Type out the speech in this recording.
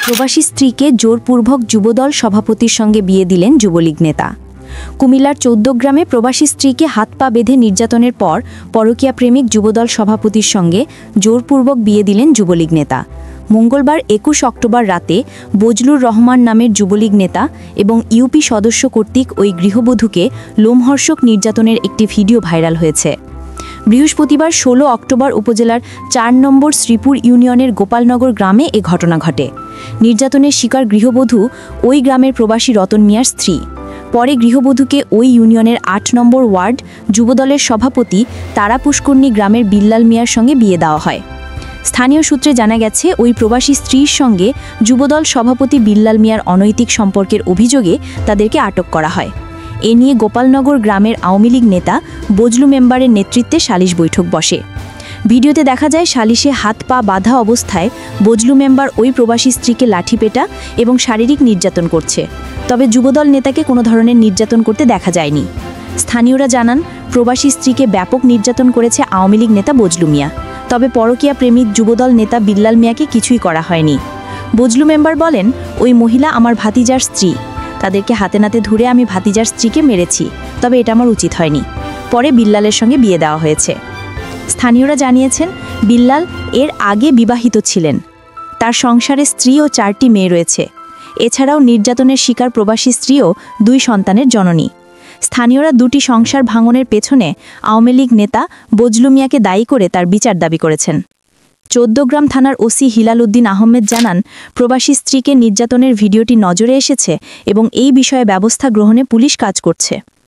প্রবাসী স্ত্রীকে জোরপূর্বক যুবদল সভাপতির সঙ্গে বিয়ে দিলেন যুবলীগ নেতা। কুমিল্লার ১৪ গ্রামে প্রবাসী স্ত্রীকে হাত পা বেঁধে নির্যাতনের পর পরকীয়া প্রেমিক যুবদল সভাপতির সঙ্গে জোরপূর্বক বিয়ে দিলেন যুবলীগ নেতা। মঙ্গলবার ২১ অক্টোবর রাতে বজলুর রহমান নামের যুবলীগ নেতা এবং ইউপি সদস্য কর্তৃক ওই গৃহবধূকে লোমহর্ষক নির্যাতনের একটি ভিডিও ভাইরাল হয়েছে। বৃহস্পতিবার ১৬ অক্টোবর উপজেলার ৪ নম্বর শ্রীপুর ইউনিয়নের গোপালনগর গ্রামে এ ঘটনা ঘটে। নির্যাতনের শিকার গৃহবধূ ওই গ্রামের প্রবাসী রতন মিয়ার স্ত্রী। পরে গৃহবধূকে ওই ইউনিয়নের ৮ নম্বর ওয়ার্ড যুবদলের সভাপতি তারা পুষ্করণী গ্রামের বিল্লাল মিয়ার সঙ্গে বিয়ে দেওয়া হয়। স্থানীয় সূত্রে জানা গেছে, ওই প্রবাসী স্ত্রীর সঙ্গে যুবদল সভাপতি বিল্লাল মিয়ার অনৈতিক সম্পর্কের অভিযোগে তাদেরকে আটক করা হয়। এ নিয়ে গোপালনগর গ্রামের আওয়ামী লীগ নেতা বজলু মেম্বারের নেতৃত্বে সালিশ বৈঠক বসে। ভিডিওতে দেখা যায় সালিশে হাত পা বাঁধা অবস্থায় বজলু মেম্বার ওই প্রবাসী স্ত্রীকে লাঠিপেটা এবং শারীরিক নির্যাতন করছে। তবে যুবদল নেতাকে কোনো ধরনের নির্যাতন করতে দেখা যায়নি। স্থানীয়রা জানান, প্রবাসী স্ত্রীকে ব্যাপক নির্যাতন করেছে আওয়ামী লীগ নেতা বজলু মিয়া। তবে পরকীয়া প্রেমিক যুবদল নেতা বিল্লাল মিয়াকে কিছুই করা হয়নি। বজলু মেম্বার বলেন, ওই মহিলা আমার ভাতিজার স্ত্রী। তাদেরকে হাতে নাতে ধরে আমি ভাতিজার স্ত্রীকে মেরেছি, তবে এটা আমার উচিত হয়নি। পরে বিল্লালের সঙ্গে বিয়ে দেওয়া হয়েছে। স্থানীয়রা জানিয়েছেন, বিল্লাল এর আগে বিবাহিত ছিলেন। তার সংসারে স্ত্রী ও ৪টি মেয়ে রয়েছে। এছাড়াও নির্যাতনের শিকার প্রবাসী স্ত্রীও ২ সন্তানের জননী। স্থানীয়রা ২টি সংসার ভাঙনের পেছনে আওয়ামী লীগ নেতা বজলু মিয়াকে দায়ী করে তার বিচার দাবি করেছেন। ১৪ গ্রাম থানার ওসি হিলাল উদ্দিন আহমেদ জানান, প্রবাসী স্ত্রীকে নির্যাতনের ভিডিওটি নজরে এসেছে এবং এই বিষয়ে ব্যবস্থা গ্রহণে পুলিশ কাজ করছে।